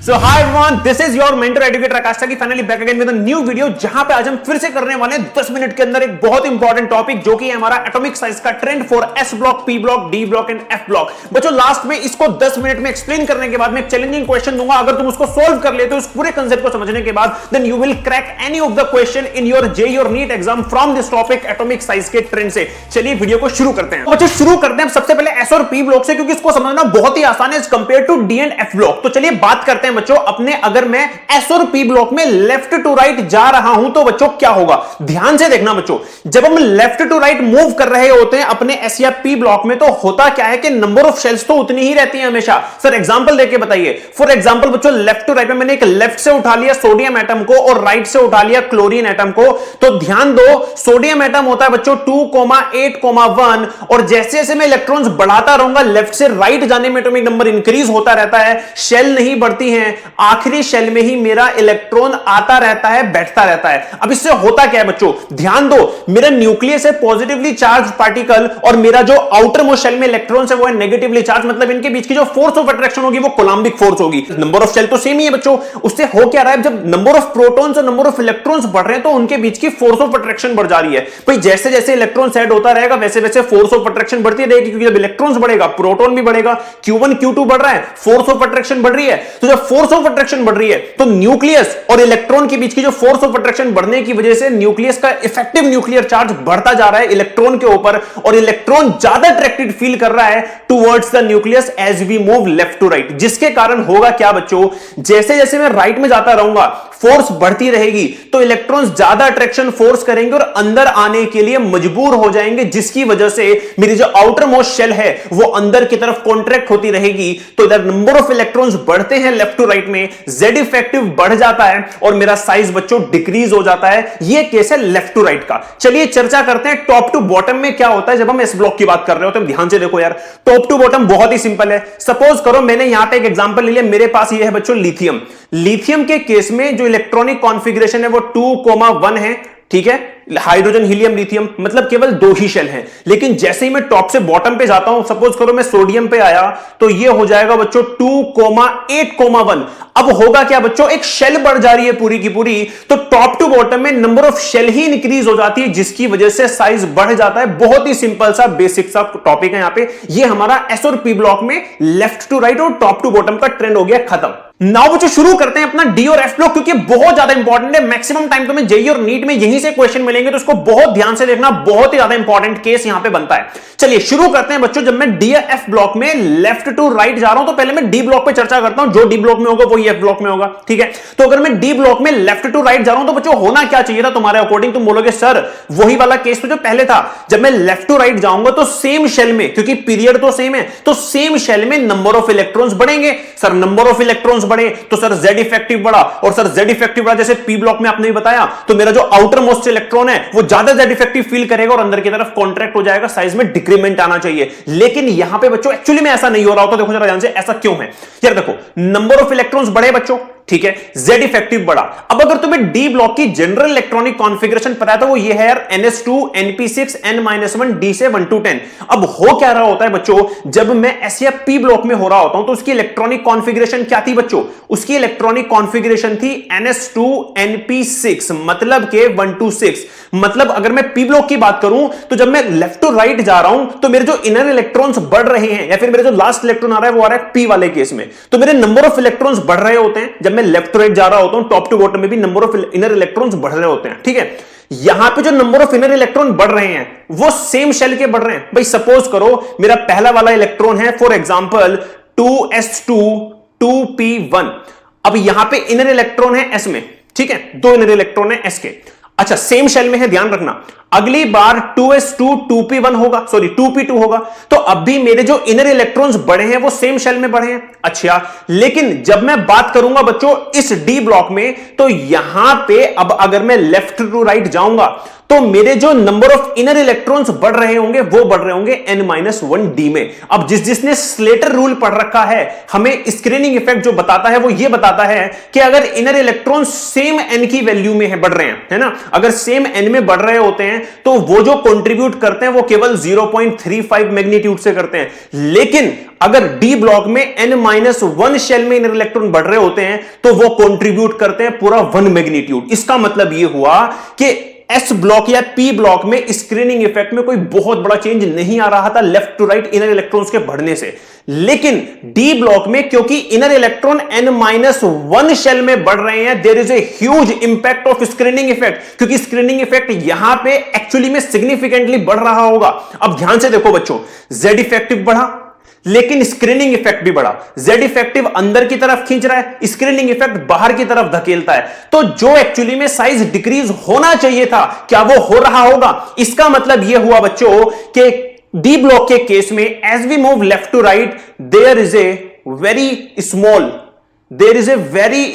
So hi everyone, this is your mentor educator आकाश की finally back again with a new video, जहां पे आज हम फिर से करने वाले हैं 10 मिनट के अंदर एक बहुत इंपॉर्टेंट टॉपिक, जो कि है हमारा एटॉमिक साइज का trend for S block, P block, D block and F block. बच्चों लास्ट में इसको 10 मिनट में एक्सप्लेन करने के बाद मैं एक चैलेंजिंग क्वेश्चन दूंगा। अगर तुम उसको सोल्व कर लेते हो इस पूरे कंसेप्ट को समझने के बाद, then you will crack any of the question in your JEE और NEET exam from this topic atomic size के ट्रेंड से। चलिए वीडियो को शुरू करते हैं। बच्चों शुरू करते हैं सबसे पहले एस और पी ब्लॉक से, क्योंकि इसको समझना बहुत ही आसान है as compare to D and F block. तो चलिए बात करते हैं बच्चों अपने, अगर मैं एस और पी ब्लॉक में लेफ्ट टू राइट जा रहा हूं तो बच्चों क्या होगा, ध्यान से देखना बच्चों। जब हम लेफ्ट टू राइट मूव कर रहे होते हैं अपने एस या पी ब्लॉक में, तो होता क्या है कि नंबर ऑफ शेल्स तो उतनी ही रहती है हमेशा। सर एग्जांपल देके बताइए। फॉर एग्जांपल बच्चों लेफ्ट टू राइट में मैंने एक लेफ्ट से उठा लिया सोडियम एटम को और राइट से उठा लिया क्लोरीन एटम को, तो ध्यान दो सोडियम एटम होता है बच्चों 2,8,1, और जैसे जैसे मैं इलेक्ट्रॉन्स बढ़ाता रहूंगा लेफ्ट से राइट जाने में एटॉमिक नंबर इंक्रीज होता रहता है, शेल नहीं बढ़ती है, आखिरी शेल में ही मेरा इलेक्ट्रॉन आता रहता है, बैठता रहता है। अब इससे होता क्या है बच्चों, ध्यान दो, मेरा न्यूक्लियस है पॉजिटिवली चार्ज पार्टिकल, और मेरा जो आउटर मोस्ट शेल में इलेक्ट्रॉन्स है वो है नेगेटिवली चार्ज, मतलब इनके बीच की जो फोर्स ऑफ अट्रैक्शन होगी वो कोलम्बिक फोर्स होगी। नंबर ऑफ शेल तो सेम ही है बच्चों। उससे हो क्या रहा है, जब नंबर ऑफ प्रोटॉन्स और नंबर ऑफ इलेक्ट्रॉन्स बढ़ रहे हैं तो उनके बीच की फोर्स ऑफ अट्रैक्शन बढ़ जा रही है। भाई जैसे जैसे इलेक्ट्रॉन सेट होता रहेगा वैसे वैसे फोर्स ऑफ अट्रैक्शन बढ़ती रहेगी, क्योंकि जब इलेक्ट्रॉन्स बढ़ेगा प्रोटॉन भी बढ़ेगा, Q1 Q2 बढ़ रहा है, फोर्स ऑफ अट्रैक्शन बढ़ रही है। तो जब फोर्स ऑफ अट्रैक्शन बढ़ रही है तो न्यूक्लियस और इलेक्ट्रॉन के बीच की जो फोर्स ऑफ अट्रैक्शन बढ़ने की वजह से न्यूक्लियस का इफेक्टिव न्यूक्लियर चार्ज बढ़ता जा रहा है इलेक्ट्रॉन के ऊपर, और इलेक्ट्रॉन ज्यादा अट्रैक्टेड फील कर रहा है towards the nucleus as we move left to right. जिसके कारण होगा क्या बच्चों, जैसे जैसे मैं राइट में जाता रहूंगा फोर्स बढ़ती रहेगी, तो इलेक्ट्रॉन्स ज्यादा अट्रैक्शन फोर्स करेंगे और अंदर आने के लिए मजबूर हो जाएंगे, जिसकी वजह से मेरी जो आउटर मोस्ट शेल है वो अंदर की तरफ कॉन्ट्रैक्ट होती रहेगी। तो इधर नंबर ऑफ इलेक्ट्रॉन्स बढ़ते हैं लेफ्ट टू राइट में, जेड इफेक्टिव बढ़ जाता है और मेरा साइज बच्चों डिक्रीज हो जाता है। यह केस है लेफ्ट टू राइट का। चलिए चर्चा करते हैं टॉप टू बॉटम में क्या होता है जब हम एस ब्लॉक की बात कर रहे होते हैं। ध्यान से देखो यार, टॉप टू बॉटम बहुत ही सिंपल है। सपोज करो मैंने यहां पे एक एग्जांपल ले लिया, मेरे पास ये है बच्चों लिथियम। लिथियम के केस में जो इलेक्ट्रॉनिक कॉन्फ़िगरेशन है वो 2,1 है, ठीक है, हाइड्रोजन हीलियम लिथियम, मतलब केवल 2 ही शेल हैं। लेकिन जैसे ही मैं टॉप से बॉटम पे जाता हूं, सपोज करो मैं सोडियम पे आया, तो ये हो जाएगा बच्चों 2,8,1। अब होगा क्या बच्चों, एक शेल बढ़ जा रही है पूरी की पूरी, तो टॉप टू बॉटम में नंबर ऑफ शेल ही इंक्रीज हो जाती है, जिसकी वजह से साइज बढ़ जाता है। बहुत ही सिंपल सा बेसिक सा टॉपिक है यहां पे। ये हमारा एस और पी ब्लॉक में लेफ्ट टू राइट और टॉप टू बॉटम का ट्रेंड हो गया खत्म। नाउ बच्चों शुरू करते हैं अपना डी और एफ ब्लॉक, क्योंकि बहुत ज्यादा इंपॉर्टेंट है। मैक्सिमम टाइम तुम्हें जेईई और नीट में यहीं से क्वेश्चन मिलेंगे, तो इसको बहुत ध्यान से देखना, बहुत ही ज्यादा इंपॉर्टेंट केस यहां पे बनता है। चलिए शुरू करते हैं बच्चों। जब मैं डी या एफ ब्लॉक में लेफ्ट टू राइट जा रहा हूं तो पहले मैं डी ब्लॉक पे चर्चा करता हूं। जो डी ब्लॉक में होगा वो एफ ब्लॉक में होगा, ठीक है। तो अगर मैं डी ब्लॉक में लेफ्ट टू राइट जा रहा हूं तो बच्चों होना क्या चाहिए था तुम्हारे अकॉर्डिंग, तुम बोलोगे सर वही वाला केस तो जो पहले था, जब मैं लेफ्ट टू राइट जाऊंगा तो सेम शेल में, क्योंकि पीरियड तो सेम है, तो सेम शेल में नंबर ऑफ इलेक्ट्रॉन्स बढ़ेंगे। सर नंबर ऑफ इलेक्ट्रॉन्स बढ़े तो सर जेड इफेक्टिव बढ़ा, और सर जेड इफेक्टिव बढ़ा जैसे पी ब्लॉक में आपने भी बताया, तो मेरा जो आउटर मोस्ट इलेक्ट्रॉन है वो ज्यादा जेड इफेक्टिव फील करेगा और अंदर की तरफ कॉन्ट्रैक्ट हो जाएगा, साइज में डिक्रीमेंट आना चाहिए। लेकिन यहां पे बच्चों एक्चुअली में ऐसा नहीं हो रहा होता। देखो जरा ध्यान से, ऐसा क्यों है यार। देखो नंबर ऑफ इलेक्ट्रॉन्स बढ़े बच्चों, ठीक है, जेड इफेक्टिव बढ़ा। अब अगर तुम्हें डी ब्लॉक की जनरल इलेक्ट्रॉनिक कॉन्फ़िगरेशन पता है तो वो ये है यार NS2 NP6 N-1 D से 1 to 10। अब हो क्या रहा होता है बच्चों, जब मैं एस या पी ब्लॉक में हो रहा होता हूं तो उसकी इलेक्ट्रॉनिक कॉन्फ़िगरेशन क्या थी बच्चों, उसकी इलेक्ट्रॉनिक कॉन्फ़िगरेशन थी NS2 NP6, मतलब के 1 to 6। मतलब अगर मैं पी ब्लॉक की बात करूं तो जब मैं लेफ्ट टू राइट जा रहा हूं तो मेरे जो इनर इलेक्ट्रॉन्स बढ़ रहे हैं, या फिर मेरे जो लास्ट इलेक्ट्रॉन आ रहा है वो आ रहा है पी वाले केस में, तो मेरे नंबर ऑफ इलेक्ट्रॉन्स बढ़ रहे होते हैं। जब मैं लेफ्ट टू राइट जा रहा होता हूं टॉप टू बॉटम में भी नंबर ऑफ इनर इलेक्ट्रॉन्स बढ़ रहे होते हैं, ठीक है। यहां पे जो नंबर ऑफ इनर इलेक्ट्रॉन बढ़ रहे हैं वो सेम शेल के बढ़ रहे हैं। भाई सपोज करो मेरा पहला वाला इलेक्ट्रॉन है फॉर एग्जांपल 2s2 2p1। अब यहां पे इनर इलेक्ट्रॉन है s में, ठीक है, 2 इनर इलेक्ट्रॉन है s के। अच्छा सेम शेल में है, ध्यान रखना। अगली बार 2s2 2p1 होगा, सॉरी 2p2 होगा, तो अब भी मेरे जो इनर इलेक्ट्रॉन्स बढ़े हैं वो सेम शेल में बढ़े हैं। अच्छा लेकिन जब मैं बात करूंगा बच्चों इस डी ब्लॉक में, तो यहां पे अब अगर मैं लेफ्ट टू राइट जाऊंगा तो मेरे जो नंबर ऑफ इनर इलेक्ट्रॉन्स बढ़ रहे होंगे वो बढ़ रहे होंगे n-1d में। अब जिसने स्लेटर रूल पढ़ रखा है, हमें स्क्रीनिंग इफेक्ट जो बताता है वो ये बताता है कि अगर इनर इलेक्ट्रॉन सेम n की वैल्यू में है, बढ़ रहे हैं, है ना, अगर सेम n में बढ़ रहे होते हैं तो वो जो कंट्रीब्यूट करते हैं वो केवल 0.35 मैग्नीट्यूड से करते हैं। लेकिन अगर डी ब्लॉक में n-1 शेल में इनर इलेक्ट्रॉन बढ़ रहे होते हैं तो वो कंट्रीब्यूट करते हैं पूरा 1 मैग्नीट्यूड। इसका मतलब ये हुआ कि एस ब्लॉक या पी ब्लॉक में स्क्रीनिंग इफेक्ट में कोई बहुत बड़ा चेंज नहीं आ रहा था left to right inner electrons के बढ़ने से। लेकिन डी ब्लॉक में क्योंकि इनर इलेक्ट्रॉन n-1 शेल में बढ़ रहे हैं, there is a huge impact of screening effect, क्योंकि स्क्रीनिंग इफेक्ट यहां पे एक्चुअली में सिग्निफिकेंटली बढ़ रहा होगा। अब ध्यान से देखो बच्चों, Z इफेक्टिव बढ़ा लेकिन स्क्रीनिंग इफेक्ट भी बढ़ा। Z इफेक्टिव अंदर की तरफ खींच रहा है, स्क्रीनिंग इफेक्ट बाहर की तरफ धकेलता है। तो जो एक्चुअली में साइज डिक्रीज होना चाहिए था, क्या वो हो रहा होगा? इसका मतलब यह हुआ बच्चों कि डी ब्लॉक के केस में as we move left to right there is a very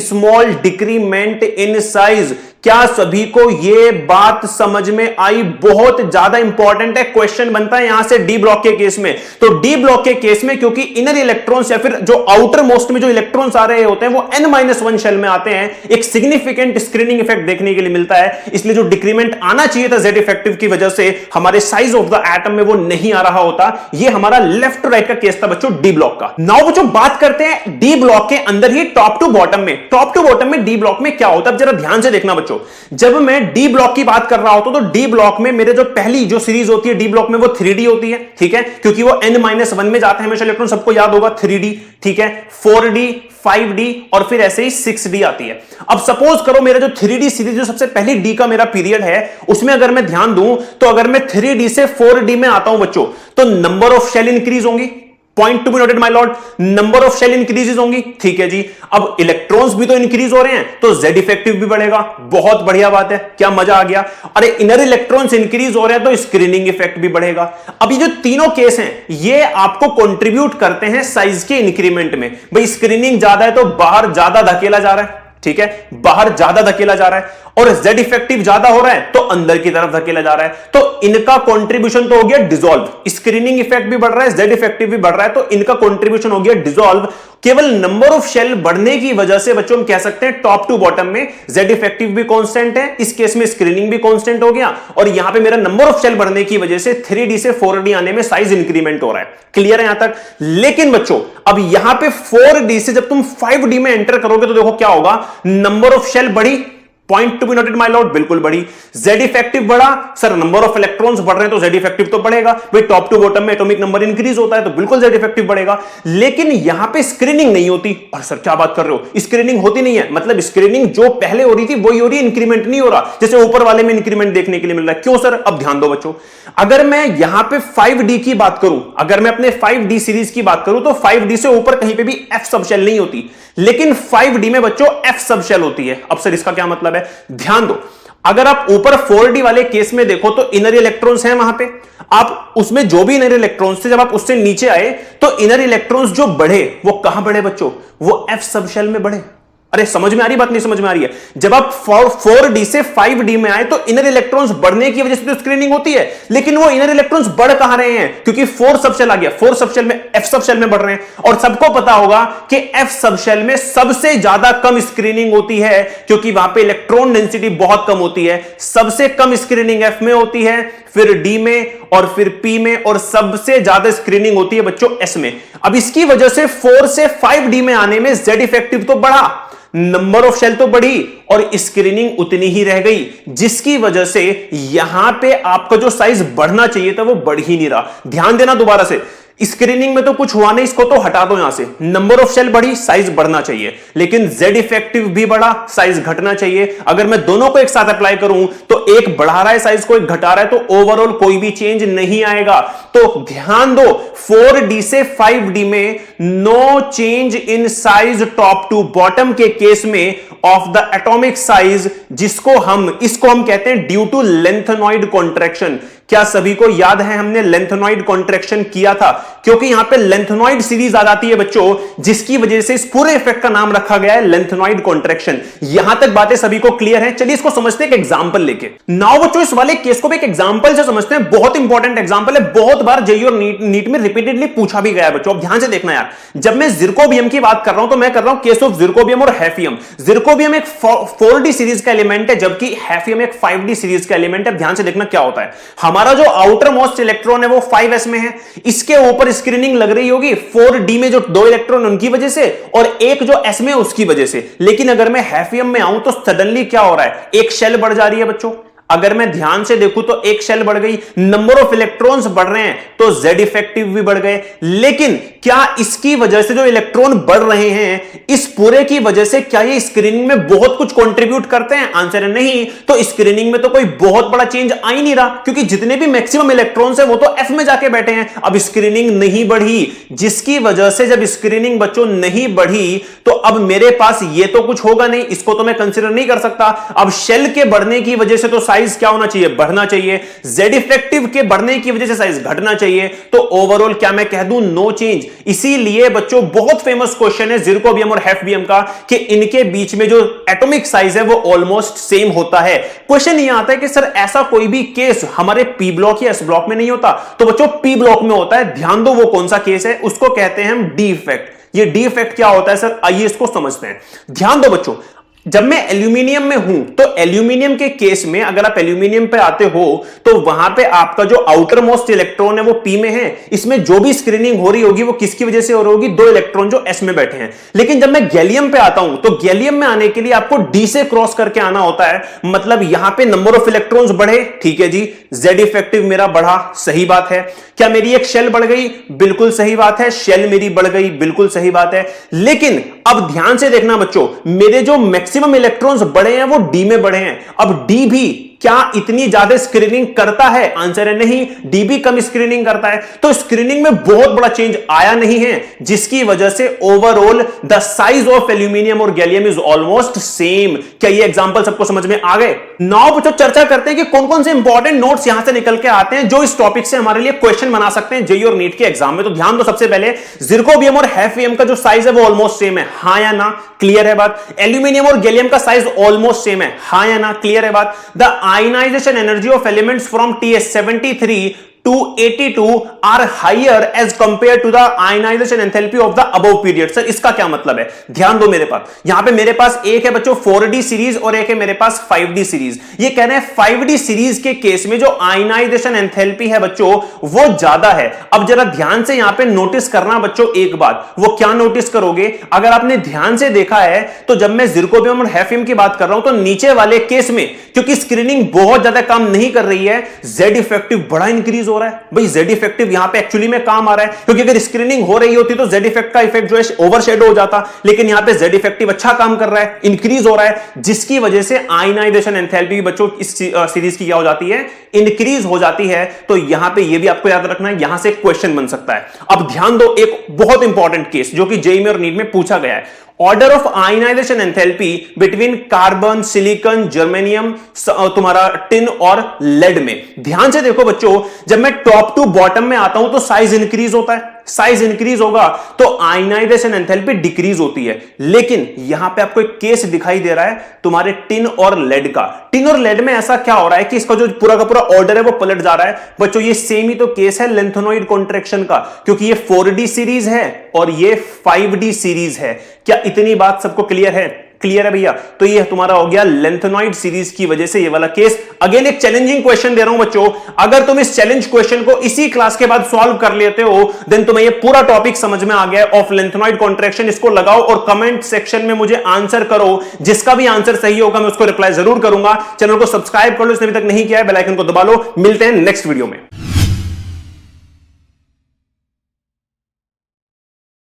small decrement in size. क्या सभी को यह बात समझ में आई? बहुत ज्यादा इंपॉर्टेंट है, क्वेश्चन बनता है यहां से डी ब्लॉक के केस में। तो डी ब्लॉक के केस में क्योंकि इनर इलेक्ट्रॉन्स या फिर जो आउटर मोस्ट में जो इलेक्ट्रॉन्स आ रहे होते हैं वो n-1 शेल में आते हैं, एक सिग्निफिकेंट स्क्रीनिंग इफेक्ट देखने के लिए मिलता है। इसलिए जो डिक्रीमेंट आना चाहिए था Z इफेक्टिव की वजह से हमारे साइज ऑफ द एटम में वो नहीं आ रहा होता। ये हमारा लेफ्ट टू राइट का केस था बच्चों डी ब्लॉक का। नाउ बच्चों बात करते हैं डी ब्लॉक के अंदर ही टॉप टू बॉटम में। टॉप टू बॉटम में डी ब्लॉक में क्या होता है, जरा ध्यान से देखना बच्चों। जब मैं डी ब्लॉक की बात कर रहा होता हूं तो डी ब्लॉक में मेरे जो पहली जो सीरीज होती है डी ब्लॉक में वो 3D होती है, ठीक है, क्योंकि वो n-1 में जाते हैं हमेशा इलेक्ट्रॉन, सबको याद होगा 3D, ठीक है, 4D, 5D और फिर ऐसे ही 6D आती है। अब सपोज करो मेरा जो 3D सीरीज जो सबसे पहली D का मेरा पीरियड है उसमें अगर मैं ध्यान दूं तो अगर मैं 3D से 4D में आता हूं बच्चों तो नंबर ऑफ शेल इंक्रीज होंगी। Point to be noted my lord, number of shell increases होंगी, ठीक है जी। अब इलेक्ट्रॉन्स भी तो इंक्रीज हो रहे हैं तो Z इफेक्टिव भी बढ़ेगा। बहुत बढ़िया बात है, क्या मजा आ गया। अरे इनर इलेक्ट्रॉन्स इंक्रीज हो रहे हैं तो स्क्रीनिंग इफेक्ट भी बढ़ेगा। अब ये जो तीनों केस हैं ये आपको कंट्रीब्यूट करते हैं साइज के इंक्रीमेंट में। भाई स्क्रीनिंग ज्यादा है तो बाहर ज्यादा धकेला जा रहा है, ठीक है, बाहर ज्यादा धकेला जा रहा है, और Z इफेक्टिव ज्यादा हो रहा है तो अंदर की तरफ धकेला जा रहा है। तो इनका कंट्रीब्यूशन तो हो गया डिसॉल्व। स्क्रीनिंग इफेक्ट भी बढ़ रहा है, Z इफेक्टिव भी बढ़ रहा है, तो इनका कंट्रीब्यूशन हो गया डिसॉल्व। केवल नंबर ऑफ शेल बढ़ने की वजह से बच्चों हम कह सकते हैं टॉप टू बॉटम में Z इफेक्टिव भी कांस्टेंट है, इस केस में स्क्रीनिंग भी कांस्टेंट हो गया, और यहां पे मेरा नंबर ऑफ शेल बढ़ने की वजह से 3D से 4D आने में साइज इंक्रीमेंट हो रहा है। क्लियर है यहां तक? लेकिन बच्चों अब यहां पे 4D से जब तुम 5D में एंटर करोगे तो देखो क्या होगा, नंबर ऑफ शेल बढ़ी, point to be noted my Lord, बिल्कुल बढ़ी। Z इफेक्टिव बढ़ा, सर नंबर ऑफ इलेक्ट्रॉन्स बढ़ रहे हैं तो Z इफेक्टिव तो बढ़ेगा। भाई टॉप टू बॉटम में एटॉमिक नंबर इंक्रीज होता है तो बिल्कुल Z इफेक्टिव बढ़ेगा। लेकिन यहां पे स्क्रीनिंग नहीं होती। और सर क्या बात कर रहे हो, स्क्रीनिंग होती नहीं है? मतलब स्क्रीनिंग जो पहले हो रही थी वही हो रही है, इंक्रीमेंट नहीं हो रहा, जैसे ऊपर वाले में इंक्रीमेंट देखने के लिए मिल रहा है। क्यों सर? अब ध्यान दो बच्चों, अगर मैं यहां पे 5D की बात करूं, अगर मैं अपने 5D सीरीज की बात करूं तो 5D से ऊपर कहीं पे भी F सब शेल नहीं होती, लेकिन 5D में बच्चों F सब शेल होती है। अब सर इसका क्या मतलब है? ध्यान दो, अगर आप ऊपर 4D वाले केस में देखो तो इनर इलेक्ट्रॉन्स हैं वहां पे, आप उसमें जो भी इनर इलेक्ट्रॉन्स थे जब आप उससे नीचे आए तो इनर इलेक्ट्रॉन्स जो बढ़े वो कहां बढ़े बच्चों? वो F सब शेल में बढ़े। अरे समझ में आ रही बात? नहीं समझ में आ रही है? जब आप 4D से 5D में आए तो इनर इलेक्ट्रॉन्स बढ़ने की वजह से तो स्क्रीनिंग होती है, लेकिन वो इनर इलेक्ट्रॉन्स बढ़ कहां रहे हैं? क्योंकि 4 सबशेल आ गया, 4 सबशेल में F सबशेल में बढ़ रहे हैं, और सबको पता होगा कि F सबशेल में सबसे ज्यादा कम स्क्रीनिंग होती है क्योंकि वहां पे इलेक्ट्रॉन डेंसिटी बहुत कम होती है। सबसे कम स्क्रीनिंग F में होती है, फिर D में, और फिर P में, और सबसे ज्यादा स्क्रीनिंग होती है बच्चों S में। अब इसकी वजह से 4 से 5D में आने में Z इफेक्टिव तो बढ़ा, नंबर ऑफ शेल तो बढ़ी, और स्क्रीनिंग उतनी ही रह गई, जिसकी वजह से यहां पे आपका जो साइज बढ़ना चाहिए था वो बढ़ ही नहीं रहा। ध्यान देना दोबारा से, स्क्रीनिंग में तो कुछ हुआ नहीं, इसको तो हटा दो यहां से। नंबर ऑफ शेल बढ़ी, साइज बढ़ना चाहिए, लेकिन Z इफेक्टिव भी बढ़ा, साइज घटना चाहिए। अगर मैं दोनों को एक साथ अप्लाई करूं तो एक बढ़ा रहा है साइज को, एक घटा रहा है, तो ओवरऑल कोई भी चेंज नहीं आएगा। तो ध्यान दो, 4D से 5D में no change in size top to bottom के केस में ऑफ द एटॉमिक साइज, इसको हम कहते हैं ड्यू टू लेंथेनॉइड कॉन्ट्रैक्शन। क्या सभी को याद है हमने लेंथेनॉइड कॉन्ट्रैक्शन किया था? क्योंकि यहां पे लेंथेनॉइड सीरीज आ जाती है बच्चों, जिसकी वजह से इस पूरे इफेक्ट का नाम रखा गया है लेंथेनॉइड कॉन्ट्रैक्शन। यहां तक बातें सभी को क्लियर है? चलिए इसको समझते हैं एक एग्जांपल लेके। नाउ बच्चों इस वाले केस को भी एक एग्जांपल से समझते हैं। बहुत इंपॉर्टेंट एग्जांपल है, बहुत बार जेईई और नीट में रिपीटेडली पूछा भी गया है बच्चों। अब ध्यान से देखना यार, जब मैं जिरकोबियम की बात कर रहा हूं तो मैं कर रहा हूं केस ऑफ जिरकोबियम और हैफियम। जिरकोबियम एक 4D सीरीज का एलिमेंट है, जबकि हैफियम एक 5D सीरीज का एलिमेंट है। ध्यान से देखना क्या होता है। हमारा जो आउटर मोस्ट इलेक्ट्रॉन है वो 5s में है, इसके ऊपर स्क्रीनिंग लग रही होगी 4d में जो 2 इलेक्ट्रॉन उनकी वजह से और एक जो s में उसकी वजह से। लेकिन अगर मैं हैफियम में आऊं तो सडनली क्या हो रहा है, एक शेल बढ़ जा रही है बच्चों। अगर मैं ध्यान से देखूं तो एक शेल बढ़ गई, नंबर ऑफ इलेक्ट्रॉन्स बढ़ रहे हैं तो Z इफेक्टिव भी बढ़ गए। लेकिन क्या इसकी वजह से जो इलेक्ट्रॉन बढ़ रहे हैं, इस पूरे की वजह से क्या ये स्क्रीनिंग में बहुत कुछ कंट्रीब्यूट करते हैं? आंसर है नहीं। तो स्क्रीनिंग में तो कोई बहुत बड़ा चेंज आ ही नहीं रहा, क्योंकि जितने भी मैक्सिमम इलेक्ट्रॉन्स है वो तो F में जाके बैठे हैं। अब स्क्रीनिंग नहीं बढ़ी, जिसकी वजह से जब स्क्रीनिंग बच्चों नहीं बढ़ी तो अब मेरे पास ये तो कुछ होगा नहीं, इसको तो मैं कंसिडर नहीं कर सकता। अब शेल के बढ़ने की वजह से तो साइज क्या होना चाहिए, बढ़ना चाहिए। Z इफेक्टिव के बढ़ने की वजह से साइज घटना चाहिए। तो ओवरऑल क्या मैं कह दूं, नो चेंज। इसीलिए बच्चों बहुत फेमस क्वेश्चन है जिरकोबियम और हैफियम का कि इनके बीच में जो एटॉमिक साइज है वो ऑलमोस्ट सेम होता है। क्वेश्चन यह आता है कि सर ऐसा कोई भी केस हमारे पी ब्लॉक या एस ब्लॉक में नहीं होता? तो बच्चों पी ब्लॉक में होता है। ध्यान दो वो कौन सा केस है, उसको कहते हैं हम डी इफेक्ट। ये डी इफेक्ट क्या होता है सर, आइए इसको समझते हैं। ध्यान दो बच्चों, जब मैं एल्यूमिनियम में हूं तो एल्यूमिनियम के केस में अगर आप एल्यूमिनियम पे आते हो तो वहां पे आपका जो आउटर मोस्ट इलेक्ट्रॉन है वो पी में है। इसमें जो भी स्क्रीनिंग हो रही होगी वो किसकी वजह से हो रही होगी, 2 इलेक्ट्रॉन जो एस में बैठे हैं। लेकिन जब मैं गैलियम पे आता हूं तो गैलियम में आने के लिए आपको डी से क्रॉस करके आना होता है। मतलब यहां पे नंबर ऑफ इलेक्ट्रॉन्स बढ़े, ठीक है जी, जेड इफेक्टिव मेरा बढ़ा, सही बात है। क्या मेरी एक शेल बढ़ गई, बिल्कुल सही बात है। शेल मेरी बढ़ गई, बिल्कुल सही बात है। लेकिन अब ध्यान से देखना बच्चों, मेरे जो मैक्सिमम इलेक्ट्रॉन्स बढ़े हैं वो डी में बढ़े हैं। अब डी भी क्या इतनी ज्यादा स्क्रीनिंग करता है? आंसर है नहीं, डी भी कम स्क्रीनिंग करता है। तो स्क्रीनिंग में बहुत बड़ा चेंज आया नहीं है, जिसकी वजह से overall the size of aluminium और गैलियम इज ऑलमोस्ट सेम। क्या ये एग्जांपल सबको समझ में आ गए? नाउ बच्चों चर्चा करते हैं कि कौन कौन से इंपॉर्टेंट नोट्स यहां से निकल के आते हैं जो इस टॉपिक से हमारे लिए क्वेश्चन बना सकते हैं जेईई और नीट के एग्जाम में। तो ध्यान दो, सबसे पहले जिरकोबियम और हैफियम का जो साइज है वो ऑलमोस्ट सेम है, हां या ना, क्लियर है बात। एल्यूमिनियम और गैलियम का साइज ऑलमोस्ट सेम है, हां या ना, क्लियर है बात। The ionization energy of elements from TS73 to 82 are higher as compared to the ionization enthalpy of the above period। Sir इसका क्या मतलब है? ध्यान दो मेरे पास, यहां पे मेरे पास एक है बच्चों 4D सीरीज और एक है मेरे पास 5D सीरीज। ये कह रहे हैं 5D सीरीज के केस में जो आयनाइजेशन एंथैल्पी है बच्चों वो ज्यादा है। अब जरा ध्यान से यहां पे नोटिस करना बच्चों एक बात, वो क्या नोटिस करोगे? अगर आपने ध्यान से देखा है तो जब मैं जिरकोबियम और हैफियम की बात कर रहा हूं तो नीचे वाले केस में क्योंकि स्क्रीनिंग बहुत ज्यादा काम नहीं कर रही है, जेड इफेक्टिव बड़ा इंक्रीज हो रहा है। भाई जेड इफेक्टिव यहां पे एक्चुअली में काम आ रहा है, क्योंकि अगर स्क्रीनिंग हो रही होती तो जेड इफेक्ट का इफेक्ट जो है ओवरशैडो हो जाता। लेकिन यहां पे जेड इफेक्टिव अच्छा काम कर रहा है, इंक्रीज हो रहा है, जिसकी वजह से आयनाइजेशन एंथैल्पी बच्चों इस सीरीज की क्या हो जाती है, इंक्रीज हो जाती है। तो यहां पे ये भी आपको याद रखना है, यहां से क्वेश्चन बन सकता है। अब ध्यान दो, एक बहुत इंपॉर्टेंट केस जो कि जेईई में और नीट में पूछा गया है, order of ionization enthalpy between carbon, silicon, germanium, तुम्हारा टिन और लेड में। ध्यान से देखो बच्चों, जब मैं टॉप टू बॉटम में आता हूं तो साइज इंक्रीज होता है, साइज इंक्रीज होगा तो आयनाइजेशन एंथैल्पी डिक्रीज होती है। लेकिन यहां पे आपको एक केस दिखाई दे रहा है तुम्हारे टिन और लेड का। टिन और लेड में ऐसा क्या हो रहा है कि इसका जो पूरा का पूरा ऑर्डर है वो पलट जा रहा है। बच्चों ये सेम ही तो केस है लेंथेनॉइड कॉन्ट्रैक्शन का, क्योंकि ये 4D सीरीज है और ये 5D सीरीज है। क्या इतनी बात सबको क्लियर है? क्लियर है भैया? तो ये तुम्हारा हो गया लेंथेनॉइड सीरीज की वजह से ये वाला केस। अगेन एक चैलेंजिंग क्वेश्चन दे रहा हूं बच्चों, अगर तुम इस चैलेंज क्वेश्चन को इसी क्लास के बाद सॉल्व कर लेते हो देन तुम्हें ये पूरा टॉपिक समझ में आ गया ऑफ लेंथेनॉइड कॉन्ट्रैक्शन। इसको लगाओ और कमेंट सेक्शन में मुझे आंसर करो, जिसका भी आंसर सही होगा मैं उसको रिप्लाई जरूर करूंगा। चैनल को सब्सक्राइब कर लो इसने अभी तक नहीं किया है, बेल आइकन को दबा लो। मिलते हैं नेक्स्ट वीडियो में।